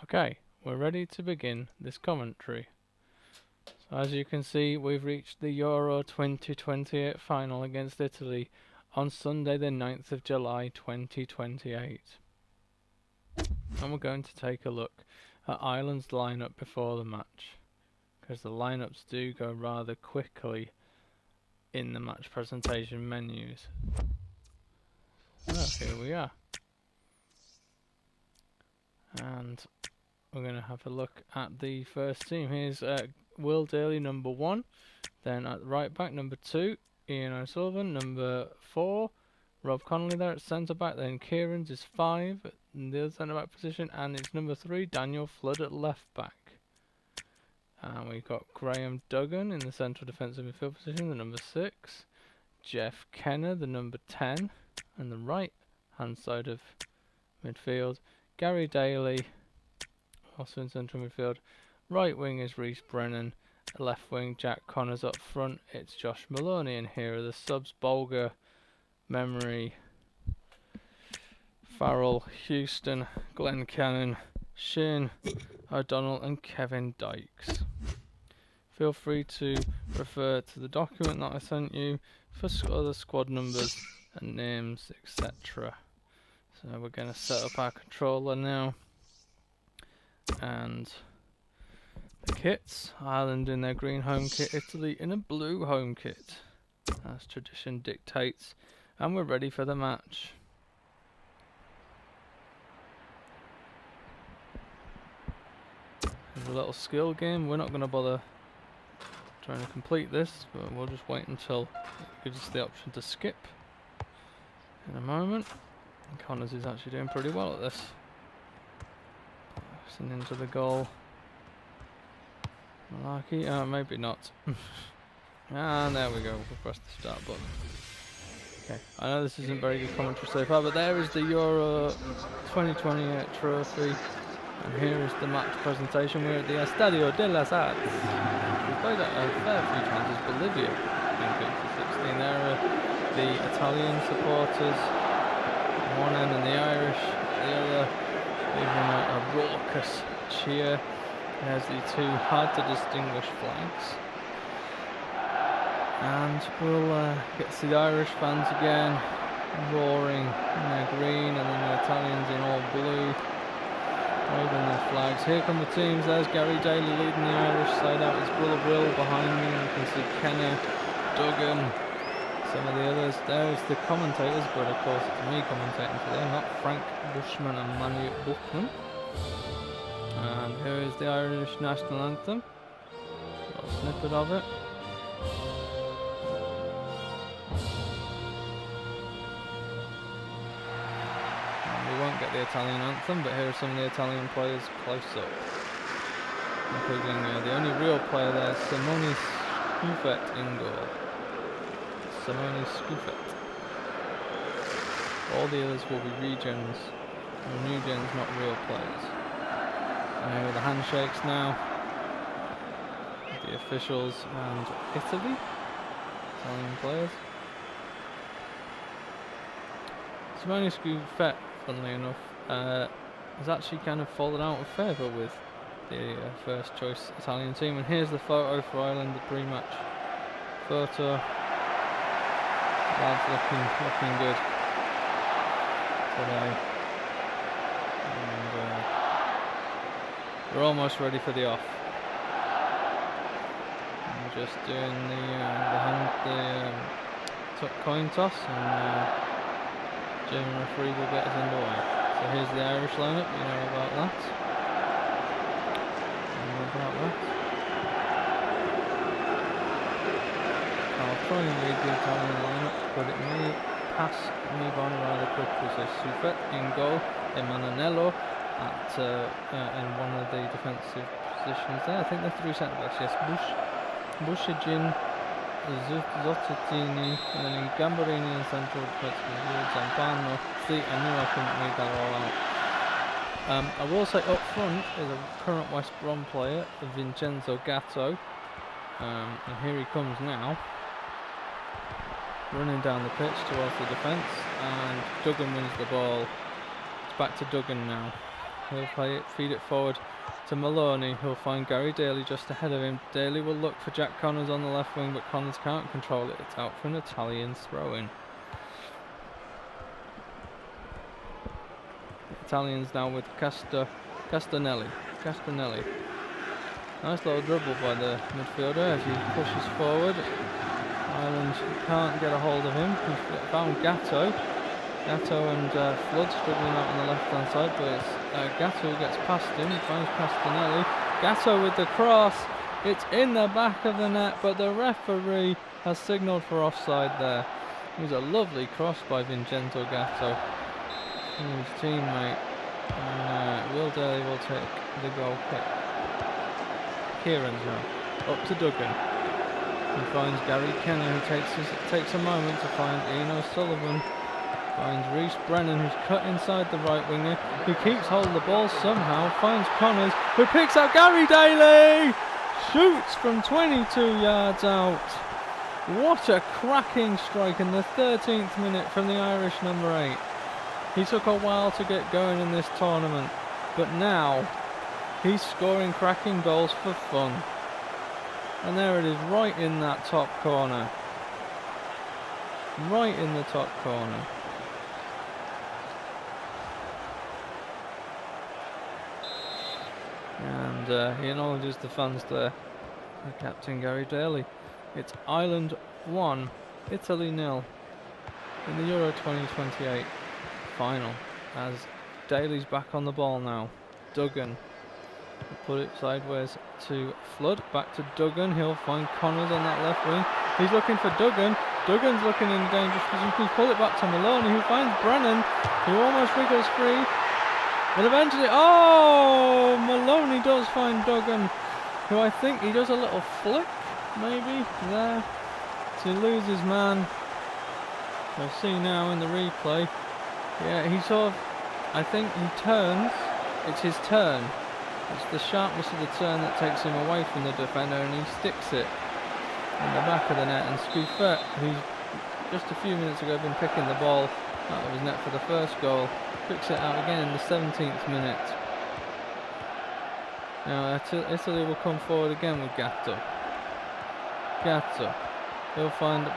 Okay, we're ready to begin this commentary. So as you can see, we've reached the Euro 2028 final against Italy on Sunday the 9th of July 2028. And we're going to take a look at Ireland's lineup before the match, because the lineups do go rather quickly in the match presentation menus. So here we are. And we're going to have a look at the first team. Here's Will Daly, number 1. Then at right back, number 2, Ian O'Sullivan. Number 4, Rob Connolly there at centre back. Then Kieran's is 5 in the other centre back position. And it's number 3, Daniel Flood at left back. And we've got Graham Duggan in the central defensive midfield position, the number 6. Jeff Kenner, the number 10. And the right hand side of midfield, Gary Daly, also in central midfield. Right wing is Reece Brennan. Left wing, Jack Connors. Up front, it's Josh Maloney. And here are the subs: Bolger, Memory, Farrell, Houston, Glenn Cannon, Shane O'Donnell and Kevin Dykes. Feel free to refer to the document that I sent you for other squad numbers and names, etc. So we're going to set up our controller now. And the kits: Ireland in their green home kit, Italy in a blue home kit, as tradition dictates. And we're ready for the match. There's a little skill game. We're not going to bother trying to complete this, but we'll just wait until it gives us the option to skip in a moment. And Connors is actually doing pretty well at this. Passing into the goal. Malarkey, maybe not. And there we go, we'll press the start button. Okay, I know this isn't very good commentary so far, but there is the Euro 2028 trophy. And here is the match presentation. We're at the Estadio de las Arts. We played at a fair few times as Bolivia in 2016. There are the Italian supporters on one end and the Irish at the other, giving a raucous cheer. There's the two hard to distinguish flags. And we'll get to see the Irish fans again, roaring in their green, and then the Italians in all blue, waving their flags. Here come the teams. There's Gary Daly leading the Irish side out. His brother Will behind me. You can see Kenner, Duggan, some of the others. There's the commentators, but of course it's me commentating today, not Frank Bushman and Manny Buchman. And here is the Irish national anthem. A little snippet of it. We won't get the Italian anthem, but here are some of the Italian players close up, including the only real player there, Simone Scuffet in goal. Simone Scuffet. All the others will be regens, or new gens, not real players. And here are the handshakes now, the officials and Italy, Italian players. Simone Scuffet, funnily enough, has actually kind of fallen out of favour with the first choice Italian team. And here's the photo for Ireland, the pre-match photo. Lads looking good today. And we're almost ready for the off. I'm just doing the coin toss, and German referee will get us underway. So here's the Irish lineup, you know about that. I'll try and read the Italian lineup, but it may pass me by rather quickly. So Scuffet in goal, Emanuello at in one of the defensive positions there. I think they're three centre backs. Yes, Bushigin, Zottini, and then in Gambarini in central defensive, Zampano. See, I knew I couldn't read that all out. I will say up front is a current West Brom player, Vincenzo Gatto, and here he comes now, running down the pitch towards the defence, and Duggan wins the ball. It's back to Duggan now. He'll feed it forward to Maloney. He'll find Gary Daly just ahead of him. Daly will look for Jack Connors on the left wing, but Connors can't control it. It's out for an Italian throw-in. Italians now with Castanelli. Nice little dribble by the midfielder as he pushes forward. Ireland can't get a hold of him. He's found Gatto. Gatto and Flood struggling out on the left hand side, but it's Gatto who gets past him. He finds Castanelli. Gatto with the cross. It's in the back of the net, but the referee has signalled for offside there. It was a lovely cross by Vincenzo Gatto, his teammate. And Will Daly will take the goal kick. Kieran's now up to Duggan. He finds Gary Kenner, who takes a moment to find Ian O'Sullivan. Finds Reece Brennan, who's cut inside the right winger. He keeps hold of the ball somehow. Finds Connors, who picks up Gary Daly. Shoots from 22 yards out. What a cracking strike in the 13th minute from the Irish number 8. He took a while to get going in this tournament, but now he's scoring cracking goals for fun. And there it is, right in that top corner. Right in the top corner. And he acknowledges the fans there. The captain Gary Daly. It's Ireland 1, Italy 0 in the Euro 2028 final. As Daly's back on the ball now. Duggan will put it sideways to Flood. Back to Duggan. He'll find Connors on that left wing. He's looking for Duggan. Duggan's looking in dangerous position. He's pulled it back to Maloney, who finds Brennan, who almost wriggles free. And eventually, oh, Maloney does find Duggan, who I think he does a little flick, maybe, there, to lose his man. We'll see now in the replay. Yeah, he sort of, I think he turns, it's his turn. It's the sharpness of the turn that takes him away from the defender, and he sticks it in the back of the net. And Scoufet, who's just a few minutes ago been picking the ball out of his net for the first goal, picks it out again in the 17th minute. Now Italy will come forward again with Gatto. He'll find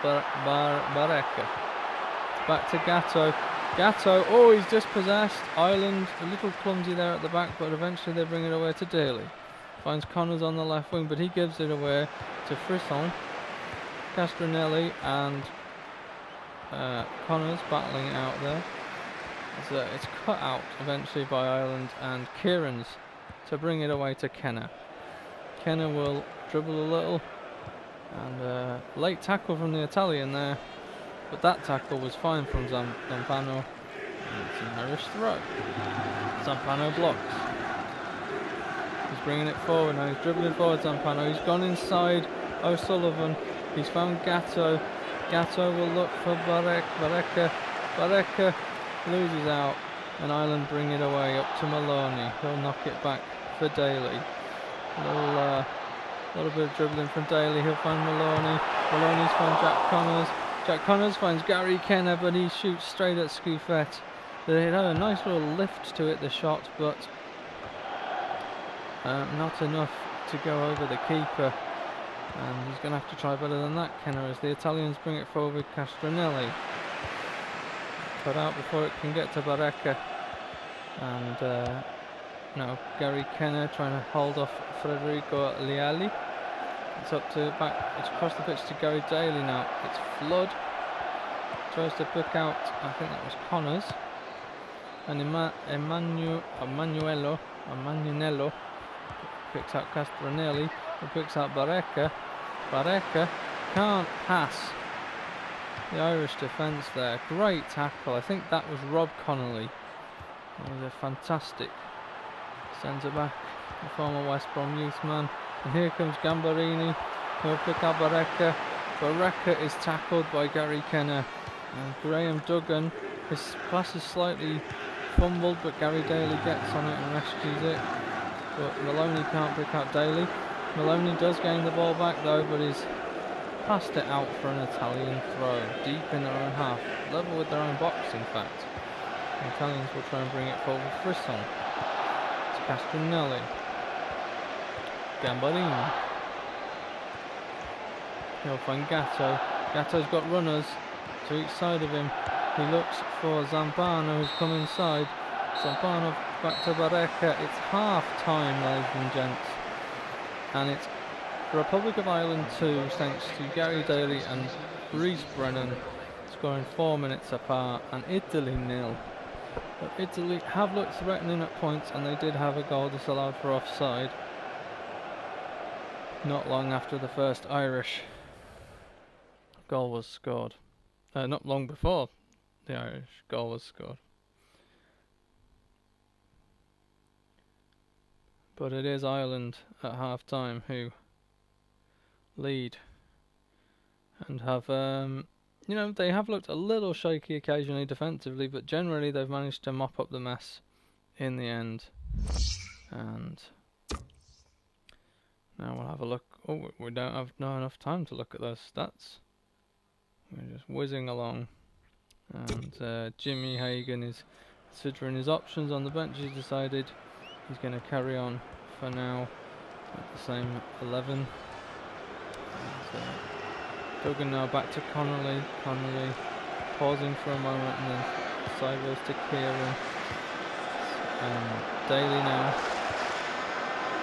Barreca. Back to Gatto. Oh, he's dispossessed. Ireland a little clumsy there at the back, but eventually they bring it away to Daly. Finds Connors on the left wing, but he gives it away to Frisson. Castronelli and Connors battling it out there. It's cut out eventually by Ireland, and Kieran's to bring it away to Kenner. Kenner will dribble a little, and late tackle from the Italian there, but that tackle was fine from Zampano. And it's an Irish throw. Zampano blocks. He's bringing it forward now. He's dribbling forward. Zampano. He's gone inside O'Sullivan. He's found Gatto. Gatto will look for Barreca. Barreca loses out, and Ireland bring it away up to Maloney. He'll knock it back for Daly. A little bit of dribbling from Daly. He'll find Maloney. Maloney's found Jack Connors. Jack Connors finds Gary Kenner, but he shoots straight at Scoufet. It had a nice little lift to it, the shot, but not enough to go over the keeper. And he's going to have to try better than that, Kenner, as the Italians bring it forward with Castronelli. Cut out before it can get to Barreca. And now Gary Kenner trying to hold off Federico Leali. It's across the pitch to Gary Daly now. It's Flood. Tries to pick out, I think that was Connors. And Emanuello picks out Castronelli, who picks out Barreca. Barreca can't pass the Irish defence there. Great tackle. I think that was Rob Connolly. It was a fantastic centre back, the former West Brom youth man. And here comes Gambarini, who'll pick out Barreca. Barreca is tackled by Gary Kenner. And Graham Duggan, his pass is slightly fumbled, but Gary Daly gets on it and rescues it. But Maloney can't pick out Daly. Maloney does gain the ball back though, but he's passed it out for an Italian throw, deep in their own half, level with their own box in fact. The Italians will try and bring it forward with Frisson. Castronelli. Gambarini. He'll find Gatto. Gatto's got runners to each side of him. He looks for Zampano, who's come inside. Zampano back to Barreca. It's half time, ladies and gents. And it's Republic of Ireland 2, thanks to Gary Daly and Rhys Brennan, scoring 4 minutes apart, and Italy 0. But Italy have looked threatening at points, and they did have a goal disallowed for offside not long after the first Irish goal was scored. Not long before the Irish goal was scored. But it is Ireland at half time who lead and have they have looked a little shaky occasionally defensively, but generally they've managed to mop up the mess in the end. And now we'll have a look. Oh, we don't have enough time to look at those stats. We're just whizzing along, and Jimmy Hagan is considering his options on the bench. He's decided he's going to carry on for now at the same 11. Duggan now back to Connolly. Connolly pausing for a moment and then sideways to Kieran. Daly now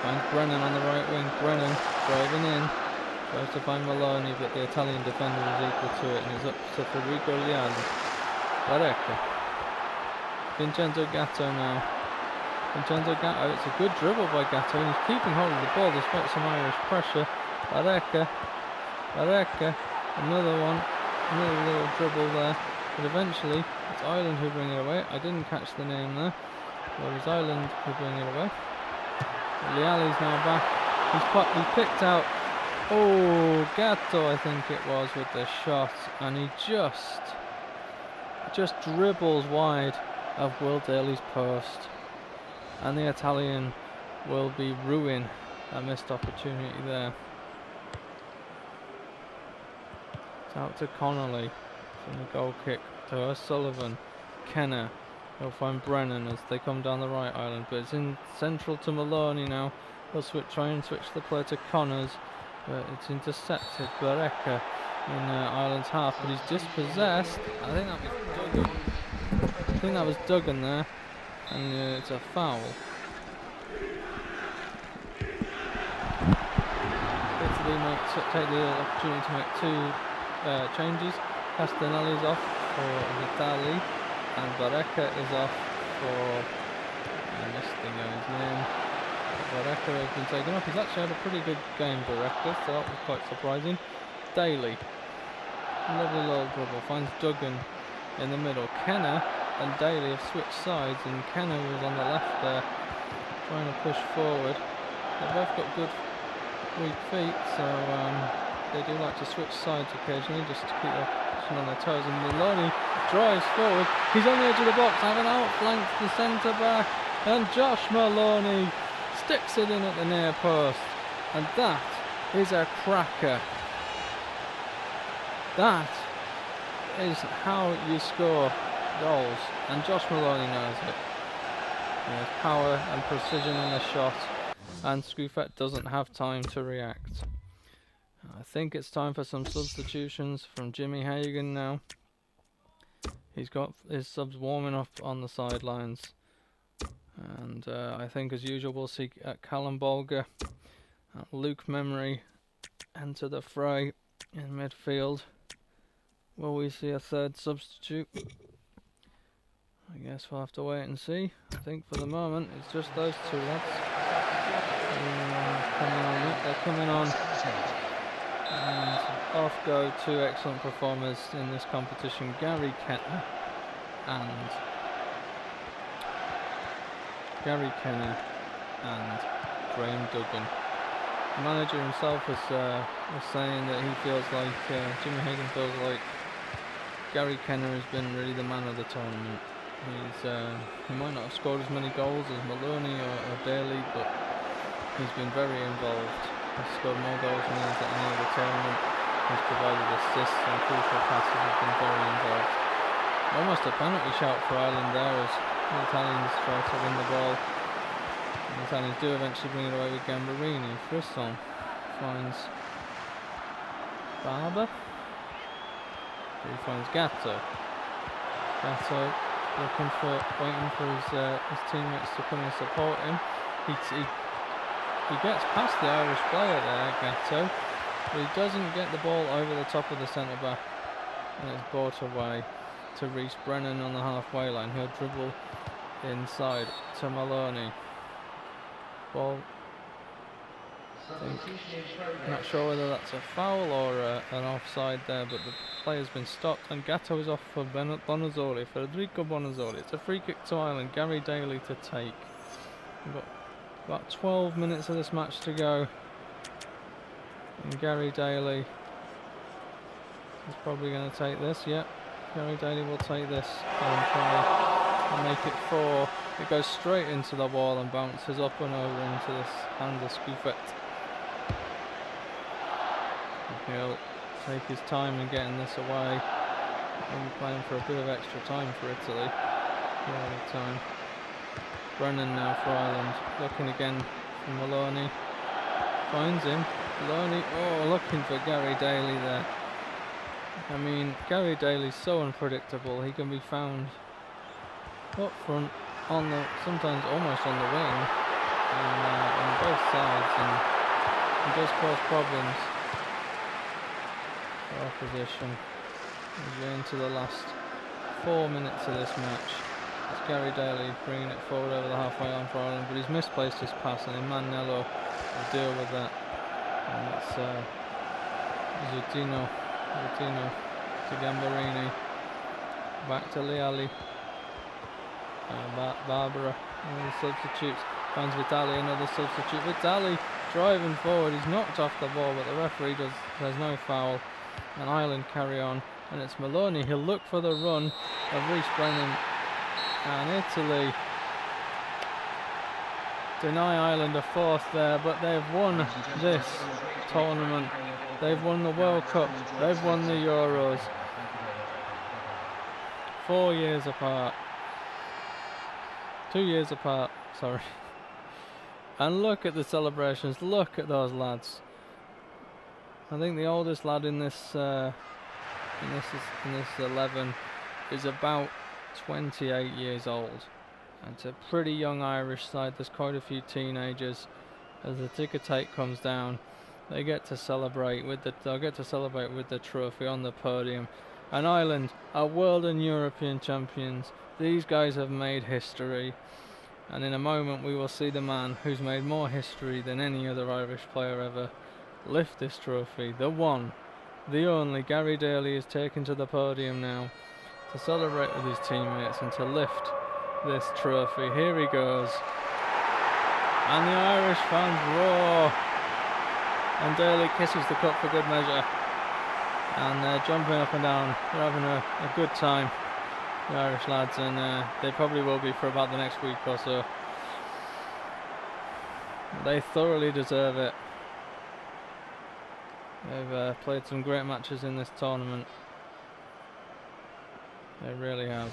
finds Brennan on the right wing. Brennan driving in, tries to find Maloney, but the Italian defender is equal to it and is up to Federico Leali. Barreca. Vincenzo Gatto now. Vincenzo Gatto, it's a good dribble by Gatto, and he's keeping hold of the ball despite some Irish pressure. Barreca, another one, another little dribble there, but eventually it's Ireland who bring it away. I didn't catch the name there, but it was Ireland who bring it away. Leali's now back, he's picked out, Gatto I think it was with the shot, and he just dribbles wide of Will Daly's post. And the Italian will be ruin a missed opportunity there. It's out to Connolly from the goal kick to O'Sullivan. Kenner, he'll find Brennan as they come down the right island, but it's in central to Maloney now. He'll try and switch the play to Connors, but it's intercepted. Barreca in Ireland's half, but he's dispossessed. I think that was Duggan there. And it's a foul. Italy might take the opportunity to make two changes. Castanelli's off for Vitali, and Barreca is off for, I missed the guy's name. Barreca has been taken off. He's actually had a pretty good game, Barreca, so that was quite surprising. Daly, lovely little dribble, finds Duggan in the middle. Kenner and Daly have switched sides, and Kenner was on the left there trying to push forward. They've both got good weak feet, so they do like to switch sides occasionally just to keep on their toes. And Maloney drives forward, he's on the edge of the box, having outflanked the centre back, and Josh Maloney sticks it in at the near post, and that is a cracker. That is how you score goals, and Josh Maloney knows it. He has power and precision in the shot, and Scoufet doesn't have time to react. I think it's time for some substitutions from Jimmy Hagan now. He's got his subs warming up on the sidelines, and I think as usual we'll see Callum Bolger, Luke Memory enter the fray in midfield. Will we see a third substitute? I guess we'll have to wait and see. I think for the moment it's just those two lads they're coming on, and off go two excellent performers in this competition, Gary Kenner and Graham Duggan. The manager himself was saying that he feels like Jimmy Hagan feels like Gary Kenner has been really the man of the tournament. He might not have scored as many goals as Maloney or Daly, but he's been very involved. He's scored more goals than at any other tournament. He's provided assists and crucial passes. He's been very involved. Almost a penalty shout for Ireland there as the Italians try to win the ball. The Italians do eventually bring it away with Gambarini. Frisson finds Barber. He finds Gatto. Gatto waiting for his teammates to come and support him. He gets past the Irish player there, Gatto, but he doesn't get the ball over the top of the centre back, and it's brought away to Rhys Brennan on the halfway line. He'll dribble inside to Maloney. Ball. Not sure whether that's a foul or an offside there, but the player's been stopped, and Gatto is off for Bonazzoli, Federico Bonazzoli. It's a free kick to Ireland. Gary Daly to take. We've got about 12 minutes of this match to go, and Gary Daly is probably going to take this. Yep, Gary Daly will take this and try and make it 4. It goes straight into the wall and bounces up and over into this hand of Scuffet. He'll take his time in getting this away. He'll be playing for a bit of extra time for Italy. Time. Brennan now for Ireland. Looking again for Maloney. Finds him. Maloney, looking for Gary Daly there. I mean, Gary Daly's so unpredictable. He can be found up front, sometimes almost on the wing, on both sides, and he does cause problems for opposition. We're into the last 4 minutes of this match. It's Gary Daly bringing it forward over the halfway line for Ireland, but he's misplaced his pass, and Manello will deal with that. And it's Zutino to Gambarini, back to Leali. Barbara, another substitute, finds Vitali, another substitute. Vitali driving forward, he's knocked off the ball, but the referee there's no foul, and Ireland carry on, and it's Maloney. He'll look for the run of Rhys Brennan, and Italy deny Ireland a 4th there, but they've won this tournament. They've won the World Cup, they've won the Euros. 4 years apart. 2 years apart, sorry. And look at the celebrations, look at those lads. I think the oldest lad in this 11 is about 28 years old. And it's a pretty young Irish side. There's quite a few teenagers. As the ticker tape comes down, they'll get to celebrate with the trophy on the podium. And Ireland are world and European champions. These guys have made history, and in a moment we will see the man who's made more history than any other Irish player ever lift this trophy. The one, the only, Gary Daly is taken to the podium now to celebrate with his teammates and to lift this trophy. Here he goes, and the Irish fans roar, and Daly kisses the cup for good measure, and they're jumping up and down. They're having a good time, the Irish lads, and they probably will be for about the next week or so. They thoroughly deserve it. They've played some great matches in this tournament. They really have.